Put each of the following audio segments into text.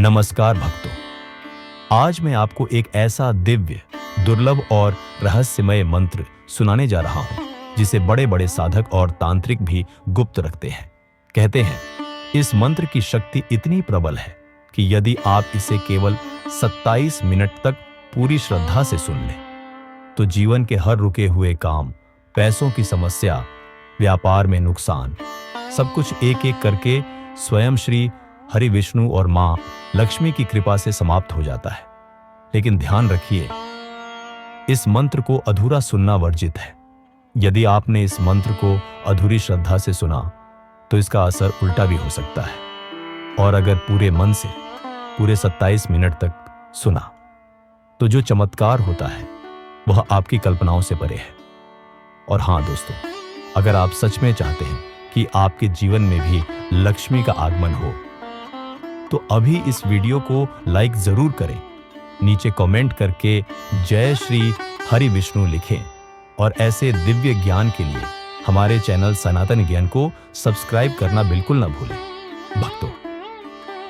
नमस्कार भक्तों, आज मैं आपको एक ऐसा दिव्य, दुर्लभ और रहस्यमय मंत्र सुनाने जा रहा हूं, जिसे बड़े बड़े साधक और तांत्रिक भी गुप्त रखते हैं। कहते हैं, इस मंत्र की शक्ति इतनी प्रबल है कि यदि आप इसे केवल 27 मिनट तक पूरी श्रद्धा से सुन लें, तो जीवन के हर रुके हुए काम, पैसों की समस्या, व्यापार में नुकसान, सब कुछ एक एक करके स्वयं श्री हरि विष्णु और मां लक्ष्मी की कृपा से समाप्त हो जाता है। लेकिन ध्यान रखिए, इस मंत्र को अधूरा सुनना वर्जित है। यदि आपने इस मंत्र को अधूरी श्रद्धा से सुना, तो इसका असर उल्टा भी हो सकता है। और अगर पूरे मन से पूरे 27 मिनट तक सुना, तो जो चमत्कार होता है वह आपकी कल्पनाओं से परे है। और हां दोस्तों, अगर आप सच में चाहते हैं कि आपके जीवन में भी लक्ष्मी का आगमन हो, तो अभी इस वीडियो को लाइक जरूर करें, नीचे कमेंट करके जय श्री हरि विष्णु लिखें और ऐसे दिव्य ज्ञान के लिए हमारे चैनल सनातन ज्ञान को सब्सक्राइब करना बिल्कुल न भूलें। भक्तों,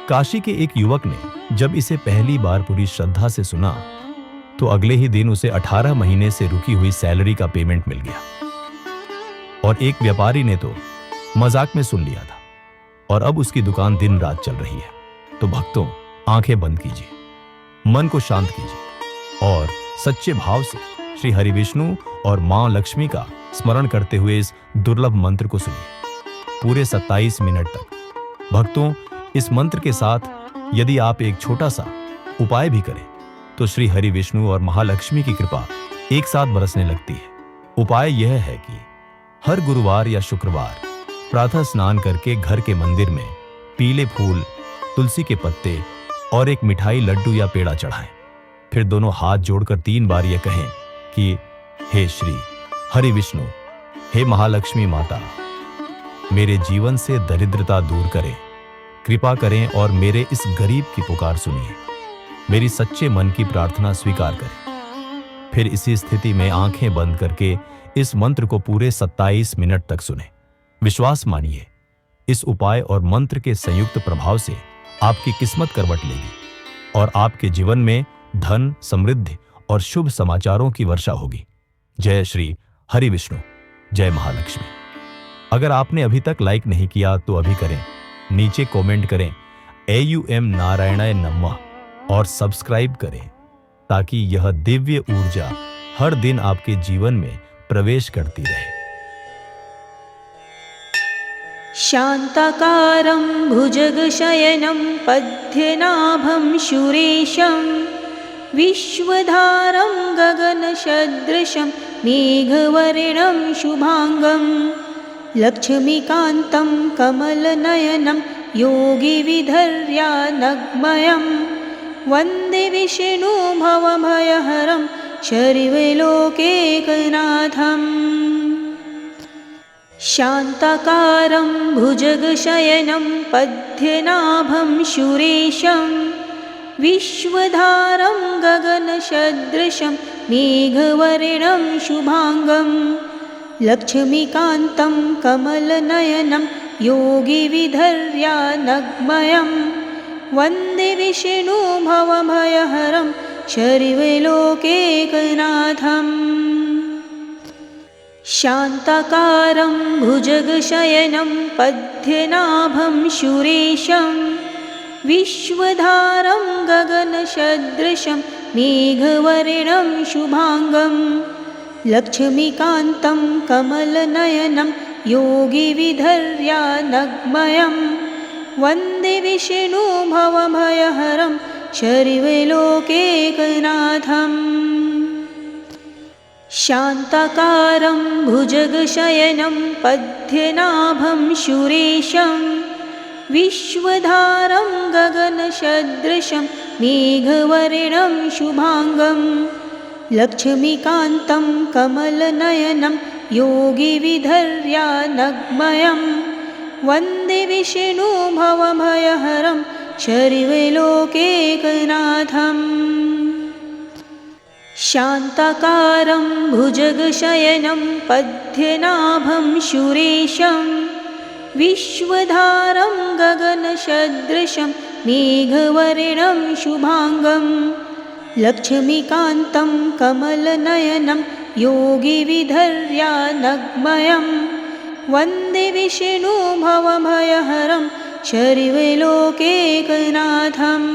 काशी के एक युवक ने जब इसे पहली बार पूरी श्रद्धा से सुना, तो अगले ही दिन उसे 18 महीने से रुकी हुई सैलरी का पेमेंट मिल गया। और एक व्यापारी ने तो मजाक में सुन लिया था, और अब उसकी दुकान दिन रात चल रही है। तो भक्तों, आंखें बंद कीजिए, मन को शांत कीजिए और सच्चे भाव से श्री हरि विष्णु और मां लक्ष्मी का स्मरण करते हुए इस दुर्लभ मंत्र को सुनिए पूरे 27 मिनट तक। भक्तों, इस मंत्र के साथ यदि आप एक छोटा सा उपाय भी करें, तो श्री हरि विष्णु और महालक्ष्मी की कृपा एक साथ बरसने लगती है। उपाय यह है कि हर गुरुवार या शुक्रवार प्रातः स्नान करके घर के मंदिर में पीले फूल, तुलसी के पत्ते और एक मिठाई, लड्डू या पेड़ा चढ़ाएं। फिर दोनों हाथ जोड़कर 3 बार यह कहें कि हे श्री हरि विष्णु, हे महालक्ष्मी माता, मेरे जीवन से दरिद्रता दूर करें, कृपा करें और मेरे इस गरीब की पुकार सुनिए, मेरी सच्चे मन की प्रार्थना स्वीकार करें। फिर इसी स्थिति में आंखें बंद करके इस मंत्र को पूरे 27 मिनट तक सुने। विश्वास मानिए, इस उपाय और मंत्र के संयुक्त प्रभाव से आपकी किस्मत करवट लेगी और आपके जीवन में धन, समृद्धि और शुभ समाचारों की वर्षा होगी। जय श्री हरि विष्णु, जय महालक्ष्मी। अगर आपने अभी तक लाइक नहीं किया तो अभी करें, नीचे कमेंट करें AUM नारायणाय नमः और सब्सक्राइब करें, ताकि यह दिव्य ऊर्जा हर दिन आपके जीवन में प्रवेश करती रहे। शान्ताकारं भुजगशयनं पद्मनाभं सुरेशं विश्वधारं गगनसदृशं मेघवर्णं शुभांगं लक्ष्मीकान्तं कमलनयनं योगिविधर्यानग्मयं वन्दे विष्णु भवभयहरं सर्वलोकैकनाथम्। शान्ताकारं भुजगशयनं पद्मनाभं सुरेशं विश्वधारं गगनसदृशं मेघवर्णं शुभांगं लक्ष्मीकान्तं कमलनयनं योगिविधर्यानग्मयं वन्दे विष्णु भवभयहरं सर्वलोकैकनाथम्। शान्ताकारं भुजगशयनं पद्मनाभं सुरेशं विश्वधारं गगनसदृशं मेघवर्णं शुभांगं लक्ष्मीकान्तं कमलनयनं योगिविधर्यानग्मयं वन्दे विष्णु भवभयहरं सर्वलोकैकनाथम्। शान्ताकारं भुजगशयनं पद्मनाभं सुरेशं विश्वधारं गगनसदृशं मेघवर्णं शुभांगं लक्ष्मीकान्तं कमलनयनं योगिविधर्यानग्मयं वन्दे विष्णु भवभयहरं सर्वलोकैकनाथम्। शान्ताकारं भुजगशयनं पद्मनाभं सुरेशं विश्वधारं गगनसदृशं मेघवर्णं शुभाङ्गं लक्ष्मीकान्तं कमलनयनं योगिविधर्यानग्मयं वन्दे विष्णुभवभयहरं सर्वलोकैकनाथम्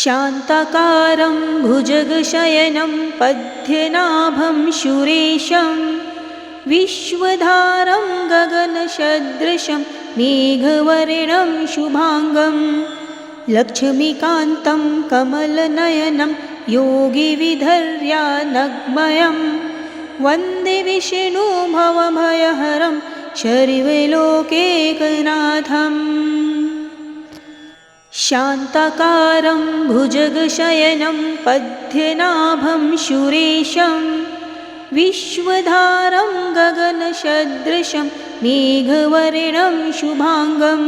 शान्ताकारं भुजगशयनं पद्मनाभं सुरेशं विश्वधारं गगनसदृशं मेघवर्णं शुभाङ्गं लक्ष्मीकान्तं कमलनयनं योगिविधर्यानग्मयं वन्दे विष्णुभवभयहरं सर्वलोकैकनाथम् शान्ताकारं भुजगशयनं पद्मनाभं सुरेशं विश्वधारं गगनसदृशं मेघवर्णं शुभाङ्गं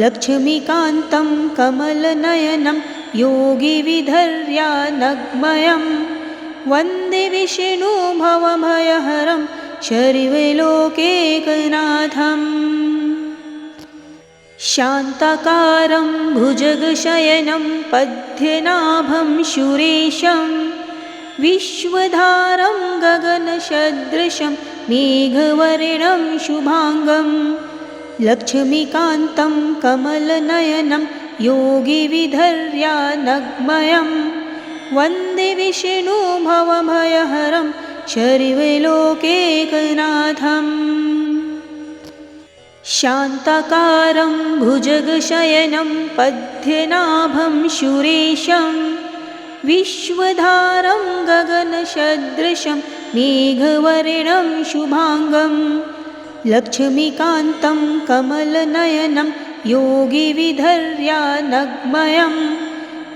लक्ष्मीकान्तं कमलनयनं योगिविधर्यानग्मयं वन्दे विष्णुभवभयहरं सर्वलोकैकनाथम् शान्ताकारं भुजगशयनं पद्मनाभं सुरेशं विश्वधारं गगनसदृशं मेघवर्णं शुभाङ्गं लक्ष्मीकान्तं कमलनयनं योगिविधर्यानग्मयं वन्दे विष्णुभवभयहरं सर्वलोकैकनाथम् शान्ताकारं भुजगशयनं पद्मनाभं सुरेशं विश्वधारं गगनसदृशं मेघवर्णं शुभाङ्गं लक्ष्मीकान्तं कमलनयनं योगिविधर्यानग्मयं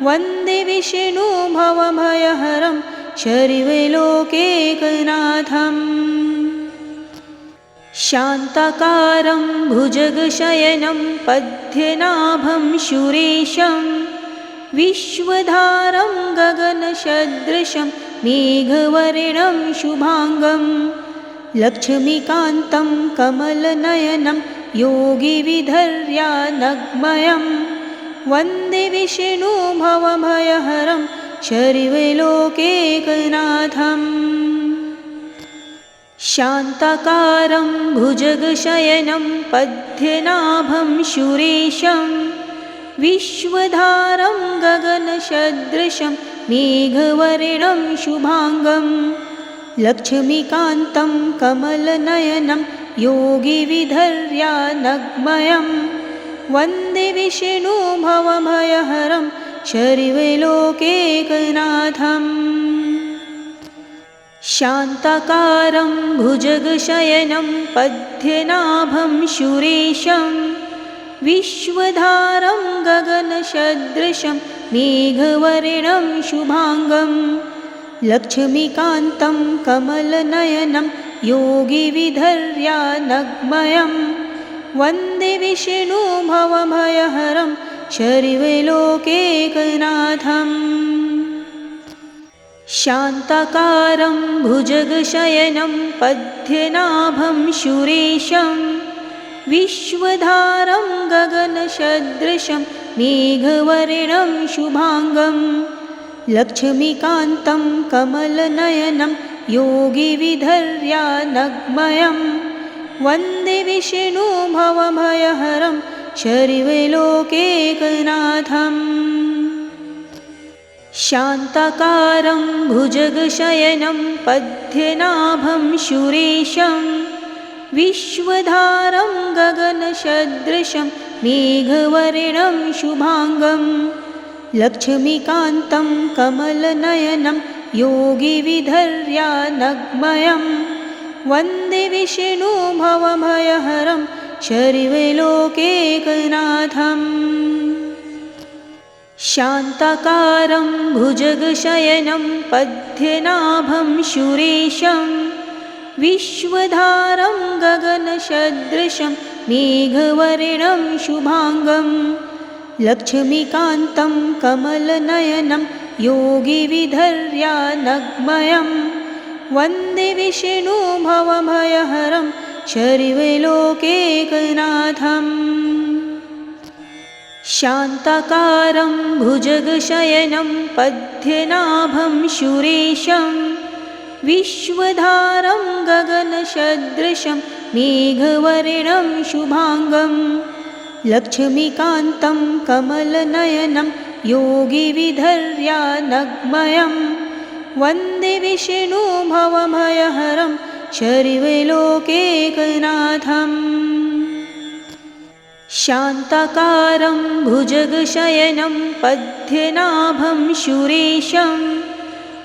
वन्दे विष्णुभवभयहरं सर्वलोकैकनाथम् शान्ताकारं भुजगशयनं पद्मनाभं सुरेशं विश्वधारं गगनसदृशं मेघवर्णं शुभाङ्गं लक्ष्मीकान्तं कमलनयनं योगिविधर्यानग्मयं वन्दे विष्णुभवभयहरं सर्वलोकैकनाथम् शान्ताकारं भुजगशयनं पद्मनाभं सुरेशं विश्वधारं गगनसदृशं मेघवर्णं शुभाङ्गं लक्ष्मीकान्तं कमलनयनं योगिविधर्यानग्मयं वन्दे विष्णुभवभयहरं सर्वलोकैकनाथम् शान्ताकारं भुजगशयनं पद्मनाभं सुरेशं विश्वधारं गगनसदृशं मेघवर्णं शुभाङ्गं लक्ष्मीकान्तं कमलनयनं योगिविधर्यानग्मयं वन्दे विष्णुभवभयहरं सर्वलोकैकनाथम् शान्ताकारं भुजगशयनं पद्मनाभं सुरेशं विश्वधारं गगनसदृशं मेघवर्णं शुभाङ्गं लक्ष्मीकान्तं कमलनयनं योगिविधर्यानग्मयं वन्दे विष्णुभवभयहरं सर्वलोकैकनाथम् शान्ताकारं भुजगशयनं पद्मनाभं सुरेशं विश्वधारं गगनसदृशं मेघवर्णं शुभाङ्गं लक्ष्मीकान्तं कमलनयनं योगिविधर्यानग्मयं वन्दे विष्णुभवभयहरं सर्वलोकैकनाथम् शान्ताकारं भुजगशयनं पद्मनाभं सुरेशं विश्वधारं गगनसदृशं मेघवर्णं शुभाङ्गं लक्ष्मीकान्तं कमलनयनं योगिविधर्यानग्मयं वन्दे विष्णुभवभयहरं शर्वलोकैकनाथम् शान्ताकारं भुजगशयनं पद्मनाभं सुरेशं विश्वधारं गगनसदृशं मेघवर्णं शुभांगं लक्ष्मीकान्तं कमलनयनं योगिविधर्यानग्मयं वन्दे विष्णुभवभयहरं शर्वलोकैकनाथम् शान्ताकारं भुजगशयनं पद्मनाभं सुरेशं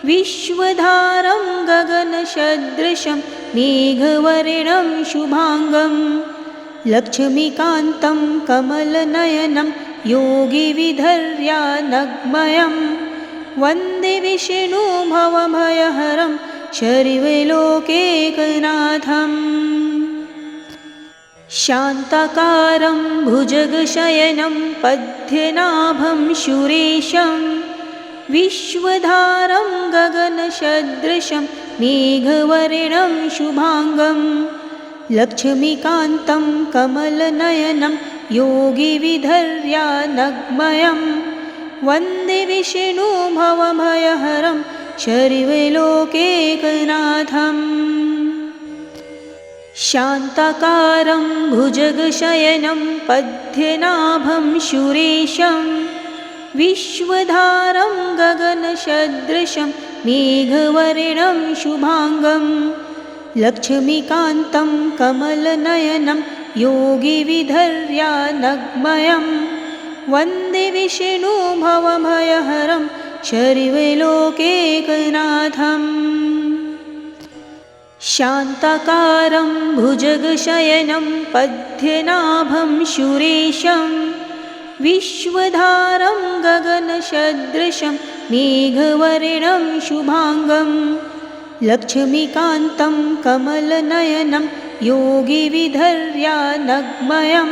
विश्वधारं गगनसदृशं मेघवर्णं शुभांगं लक्ष्मीकान्तं कमलनयनं योगिविधर्यानग्मयं वन्दे विष्णुभवभयहरं शर्वलोकैकनाथम् शान्ताकारं भुजगशयनं पद्मनाभं सुरेशं विश्वधारं गगनसदृशं मेघवर्णं शुभांगं लक्ष्मीकान्तं कमलनयनं योगिविधर्यानग्मयं वन्दे विष्णुभवभयहरं शर्वलोकैकनाथम् शान्ताकारं भुजगशयनं पद्मनाभं सुरेशं विश्वधारं गगनसदृशं मेघवर्णं शुभांगं लक्ष्मीकान्तं कमलनयनं योगिविधर्यानग्मयं वन्दे विष्णुभवभयहरं शर्वलोकैकनाथम् शान्ताकारं भुजगशयनं पद्मनाभं सुरेशं विश्वधारं गगनसदृशं मेघवर्णं शुभांगं लक्ष्मीकान्तं कमलनयनं योगिविधर्यानग्मयं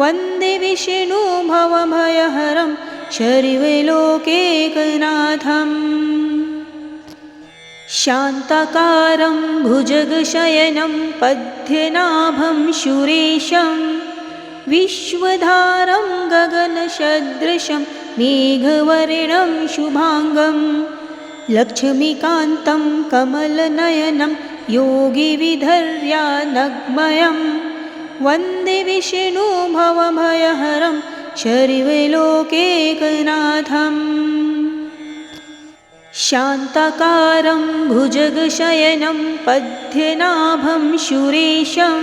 वन्दे विष्णुभवभयहरं शर्वलोकैकनाथम् शान्ताकारं भुजगशयनं पद्मनाभं सुरेशं विश्वधारं गगनसदृशं मेघवर्णं शुभांगं लक्ष्मीकान्तं कमलनयनं योगिविधर्यानग्मयं वन्दे विष्णुभवभयहरं शर्वलोकैकनाथम् शान्ताकारं भुजगशयनं पद्मनाभं सुरेशं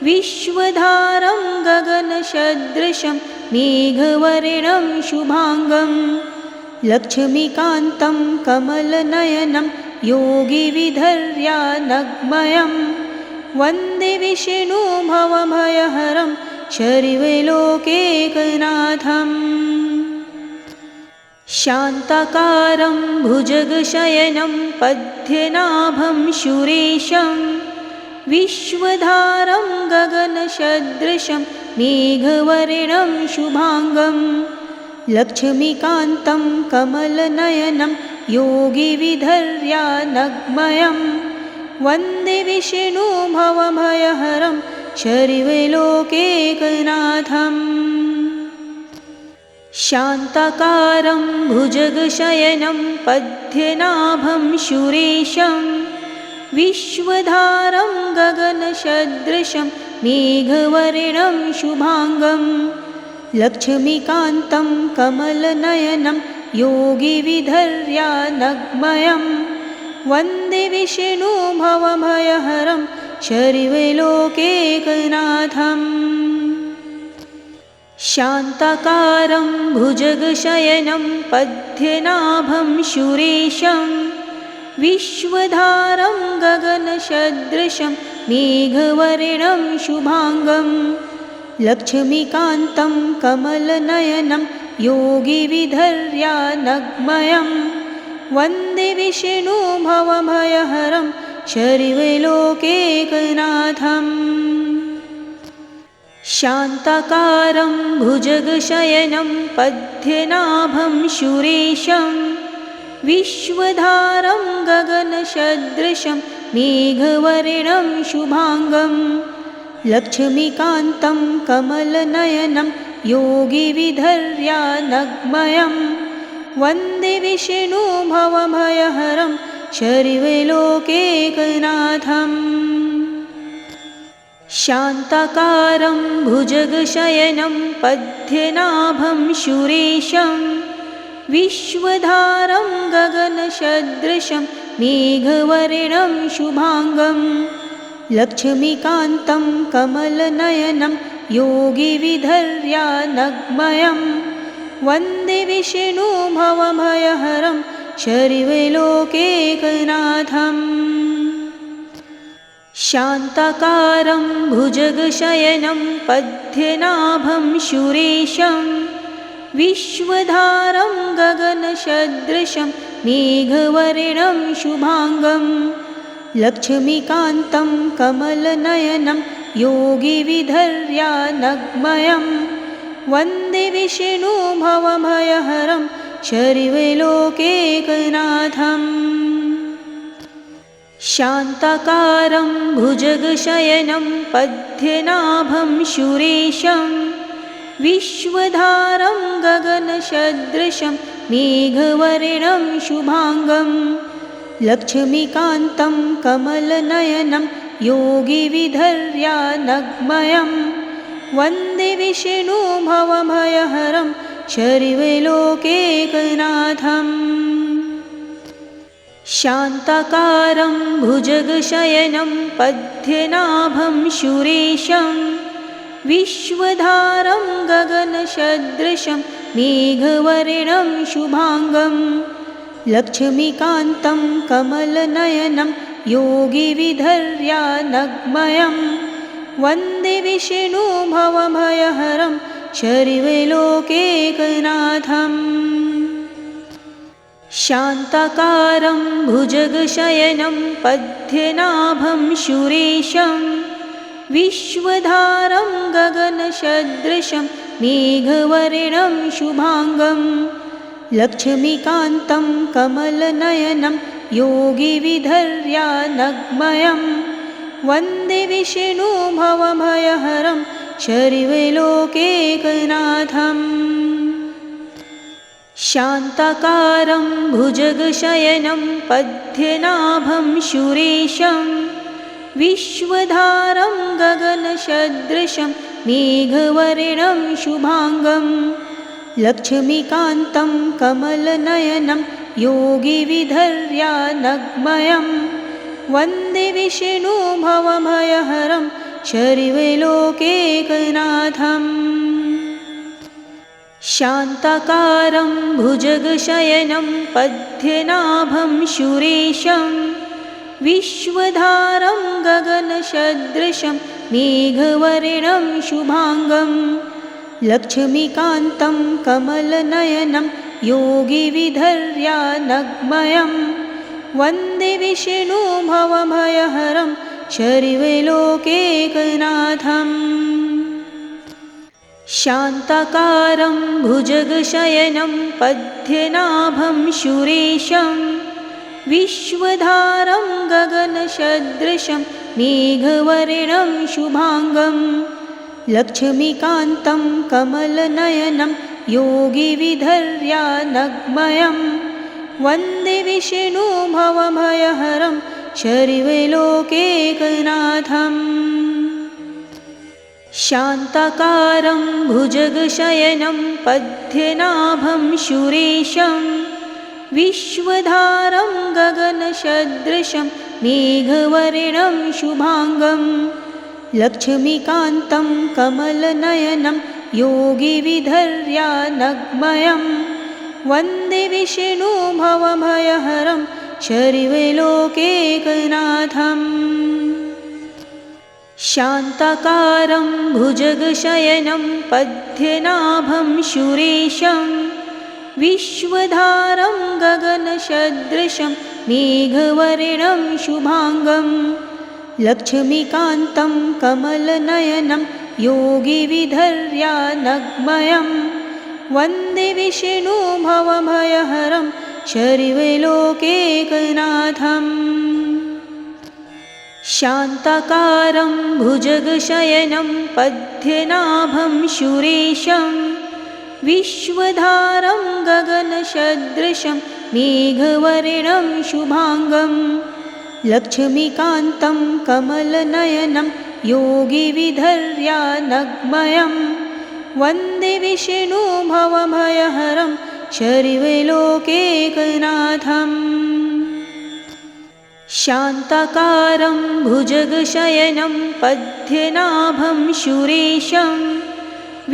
विश्वधारं गगनसदृशं मेघवर्णं शुभांगं लक्ष्मीकान्तं कमलनयनं योगिविधर्यानग्मयं वन्दे विष्णुभवभयहरं शर्वलोकैकनाथम् शान्ताकारं भुजगशयनं पद्मनाभं सुरेशं विश्वधारं गगनसदृशं मेघवर्णं शुभांगं लक्ष्मीकान्तं कमलनयनं योगिविधर्यानग्मयं वन्दे विष्णुभवभयहरं शर्वलोकैकनाथम् शान्ताकारं भुजगशयनं पद्मनाभं सुरेशं विश्वधारं गगनसदृशं मेघवर्णं शुभांगं लक्ष्मीकान्तं कमलनयनं योगिविधर्यानग्मयं वन्दे विष्णुभवभयहरं शर्वलोकैकनाथम् शान्ताकारं भुजगशयनं पद्मनाभं सुरेशं विश्वधारं गगनसदृशं मेघवर्णं शुभांगं लक्ष्मीकान्तं कमलनयनं योगिविधर्यानग्मयं वन्दे विष्णुभवभयहरं शर्वलोकैकनाथम् शान्ताकारं भुजगशयनं पद्मनाभं सुरेशं विश्वधारं गगनसदृशं मेघवर्णं शुभाङ्गं लक्ष्मीकान्तं कमलनयनं योगिविधर्यानग्मयं वन्दे विष्णु भवभयहरं शर्वलोकैकनाथम् शान्ताकारं भुजगशयनं पद्मनाभं सुरेशं विश्वधारं गगनसदृशं मेघवर्णं शुभाङ्गं लक्ष्मीकान्तं कमलनयनं योगिविधर्यानग्मयं वन्दे विष्णु भवभयहरं शर्वलोकैकनाथम् शान्ताकारं भुजगशयनं पद्मनाभं सुरेशं विश्वधारं गगनसदृशं मेघवर्णं शुभाङ्गं लक्ष्मीकान्तं कमलनयनं योगिविधर्यानग्मयं वन्दे विष्णु भवभयहरं शर्वलोकैकनाथम् शान्ताकारं भुजगशयनं पद्मनाभं सुरेशं विश्वधारं गगनसदृशं मेघवर्णं शुभाङ्गं लक्ष्मीकान्तं कमलनयनं योगिविधर्यानग्मयं वन्दे विष्णु भवभयहरं शर्वलोकैकनाथम् शान्ताकारं भुजगशयनं पद्मनाभं सुरेशं विश्वधारं गगनसदृशं मेघवर्णं शुभाङ्गं लक्ष्मीकान्तं कमलनयनं योगिविधर्यानग्मयं वन्दे विष्णु भवभयहरं शर्वलोकैकनाथम् शान्ताकारं भुजगशयनं पद्मनाभं सुरेशं विश्वधारं गगनसदृशं मेघवर्णं शुभाङ्गं लक्ष्मीकान्तं कमलनयनं योगिविधर्यानग्मयं वन्दे विष्णु भवभयहरं शर्वलोकैकनाथम् शान्ताकारं भुजगशयनं पद्मनाभं सुरेशं विश्वधारं गगनसदृशं मेघवर्णं शुभाङ्गं लक्ष्मीकान्तं कमलनयनं योगिविधर्यानग्मयं वन्दे विष्णु भवभयहरं शर्वलोकैकनाथम् शान्ताकारं भुजगशयनं पद्मनाभं सुरेशं विश्वधारं गगनसदृशं मेघवर्णं शुभाङ्गं लक्ष्मीकान्तं कमलनयनं योगिविधर्यानग्मयं वन्दे विष्णु भवभयहरं शर्वलोकैकनाथम् शान्ताकारं भुजगशयनं पद्मनाभं सुरेशं विश्वधारं गगनसदृशं मेघवर्णं शुभाङ्गं लक्ष्मीकान्तं कमलनयनं योगिविधर्यानग्मयं वन्दे विष्णु भवभयहरं शर्वलोकैकनाथम् शान्ताकारं भुजगशयनं पद्मनाभं सुरेशं विश्वधारं गगनसदृशं मेघवर्णं शुभाङ्गं लक्ष्मीकान्तं कमलनयनं योगिविधर्यानग्मयं वन्दे विष्णु भवभयहरं शर्वलोकैकनाथम् शान्ताकारं भुजगशयनं पद्मनाभं सुरेशं विश्वधारं गगनसदृशं मेघवर्णं शुभाङ्गं लक्ष्मीकान्तं कमलनयनं योगिविधर्यानग्मयं वन्दे विष्णु भवभयहरं शर्वलोकैकनाथम् शान्ताकारं भुजगशयनं पद्मनाभं सुरेशं विश्वधारं गगनसदृशं मेघवर्णं शुभांगं लक्ष्मीकान्तं कमलनयनं योगिविधर्यानग्मयं वन्दे विष्णु भवभयहरं शर्वलोकैकनाथम् शान्ताकारं भुजगशयनं पद्मनाभं सुरेशं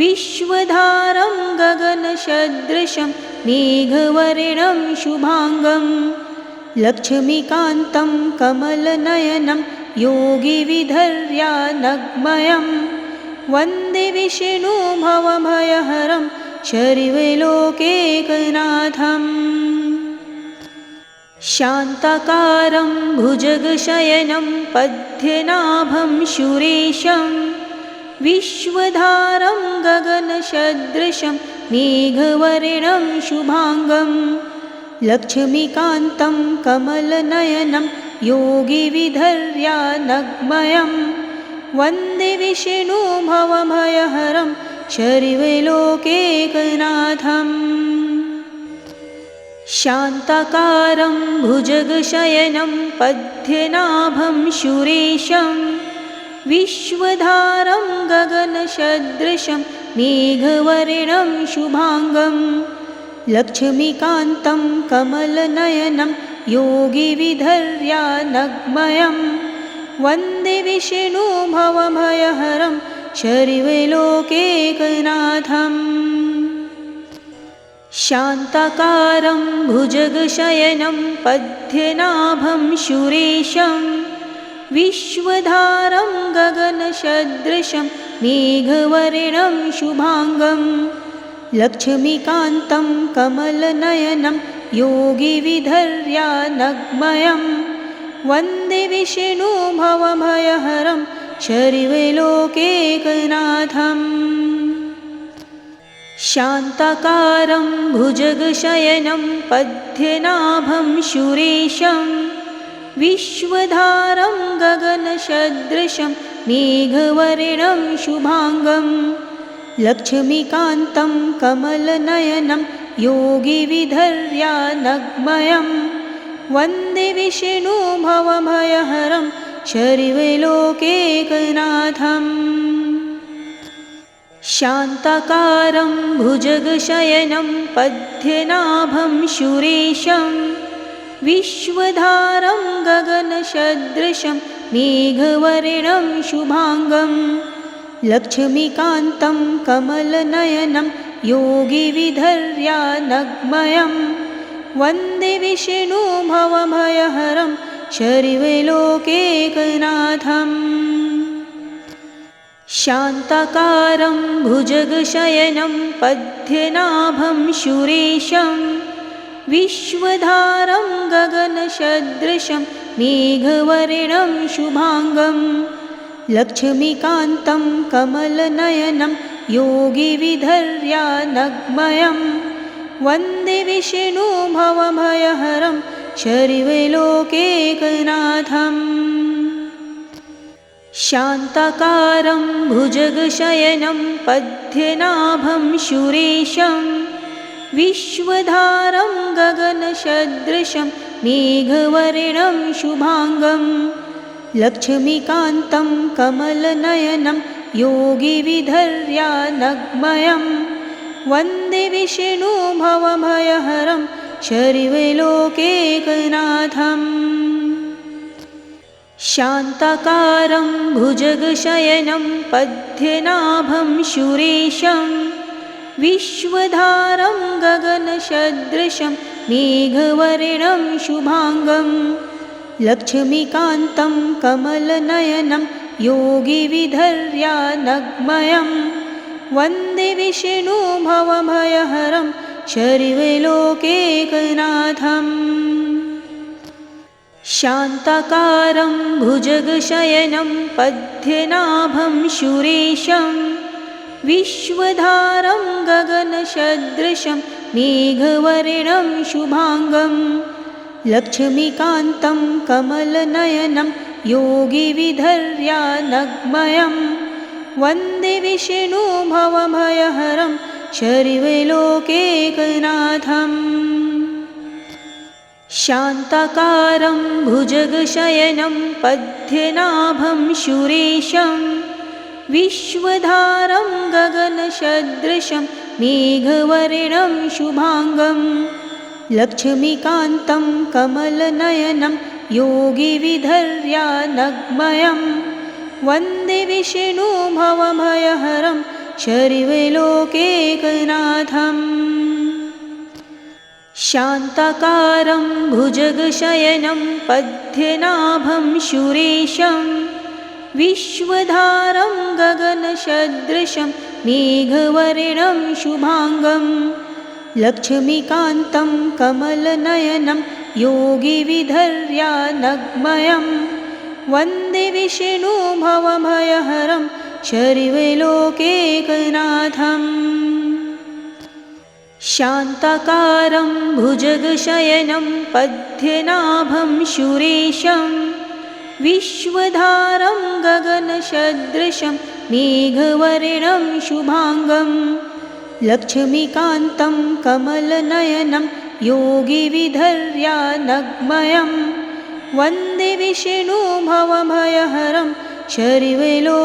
विश्वधारं गगनसदृशं मेघवर्णं शुभांगं लक्ष्मीकान्तं कमलनयनं योगिविधर्यानग्मयं वन्दे विष्णु भवभयहरं शर्वलोकैकनाथम् शान्ताकारं भुजगशयनं पद्मनाभं सुरेशं विश्वधारं गगनसदृशं मेघवर्णं शुभांगं लक्ष्मीकान्तं कमलनयनं योगिविधर्यानग्मयं वन्दे विष्णु भवभयहरं शर्वलोकैकनाथम् शान्ताकारं भुजगशयनं पद्मनाभं सुरेशं विश्वधारं गगनसदृशं मेघवर्णं शुभांगं लक्ष्मीकान्तं कमलनयनं योगिविधर्यानग्मयं वन्दे विष्णु भवभयहरं शर्वलोकैकनाथम् शान्ताकारं भुजगशयनं पद्मनाभं सुरेशं विश्वधारं गगनसदृशं मेघवर्णं शुभांगं लक्ष्मीकान्तं कमलनयनं योगिविधर्यानग्मयं वन्दे विष्णु भवभयहरं शर्वलोकैकनाथम् शान्ताकारं भुजगशयनं पद्मनाभं सुरेशं विश्वधारं गगनसदृशं मेघवर्णं शुभांगं लक्ष्मीकान्तं कमलनयनं योगिविधर्यानग्मयं वन्दे विष्णु भवभयहरं शर्वलोकैकनाथम् शान्ताकारं भुजगशयनं पद्मनाभं सुरेशं विश्वधारं गगनसदृशं मेघवर्णं शुभांगं लक्ष्मीकान्तं कमलनयनं योगिविधर्यानग्मयं वन्दे विष्णु भवभयहरं शर्वलोकैकनाथम् शान्ताकारं भुजगशयनं पद्मनाभं सुरेशं विश्वधारं गगनसदृशं मेघवर्णं शुभांगं लक्ष्मीकान्तं कमलनयनं योगिविधर्यानग्मयं वन्दे विष्णु भवभयहरं शर्वलोकैकनाथम् शान्ताकारं भुजगशयनं पद्मनाभं सुरेशं विश्वधारं गगनसदृशं मेघवर्णं शुभांगं लक्ष्मीकान्तं कमलनयनं योगिविधर्यानग्मयं वन्दे विष्णु भवभयहरं शर्वलोकैकनाथम् शान्ताकारं भुजगशयनं पद्मनाभं सुरेशं विश्वधारं गगनसदृशं मेघवर्णं शुभांगं लक्ष्मीकान्तं कमलनयनं योगिविधर्यानग्मयं वन्दे विष्णु भवभयहरं शर्वलोकैकनाथम् शान्ताकारं भुजगशयनं पद्मनाभं सुरेशं विश्वधारं गगनसदृशं मेघवर्णं शुभाङ्गं लक्ष्मीकान्तं कमलनयनं योगिविधर्यानग्मयं वन्दे विष्णुभवभयहरं सर्वलोकैकनाथम् शान्ताकारं भुजगशयनं पद्मनाभं सुरेशं विश्वधारं गगनसदृशं मेघवर्णं शुभाङ्गं लक्ष्मीकान्तं कमलनयनं योगिविधर्यानग्मयं वन्दे विष्णुभवभयहरं सर्वलोकैकनाथम् शान्ताकारं भुजगशयनं पद्मनाभं सुरेशं विश्वधारं गगनसदृशं मेघवर्णं शुभाङ्गं लक्ष्मीकान्तं कमलनयनं योगिविधर्यानग्मयं वन्दे विष्णुभवभयहरं सर्वलोकैकनाथम् शान्ताकारं भुजगशयनं पद्मनाभं सुरेशं विश्वधारं गगनसदृशं मेघवर्णं शुभाङ्गं लक्ष्मीकान्तं कमलनयनं योगिविधर्यानग्मयं वन्दे विष्णुभवभयहरं सर्वलोकैकनाथम्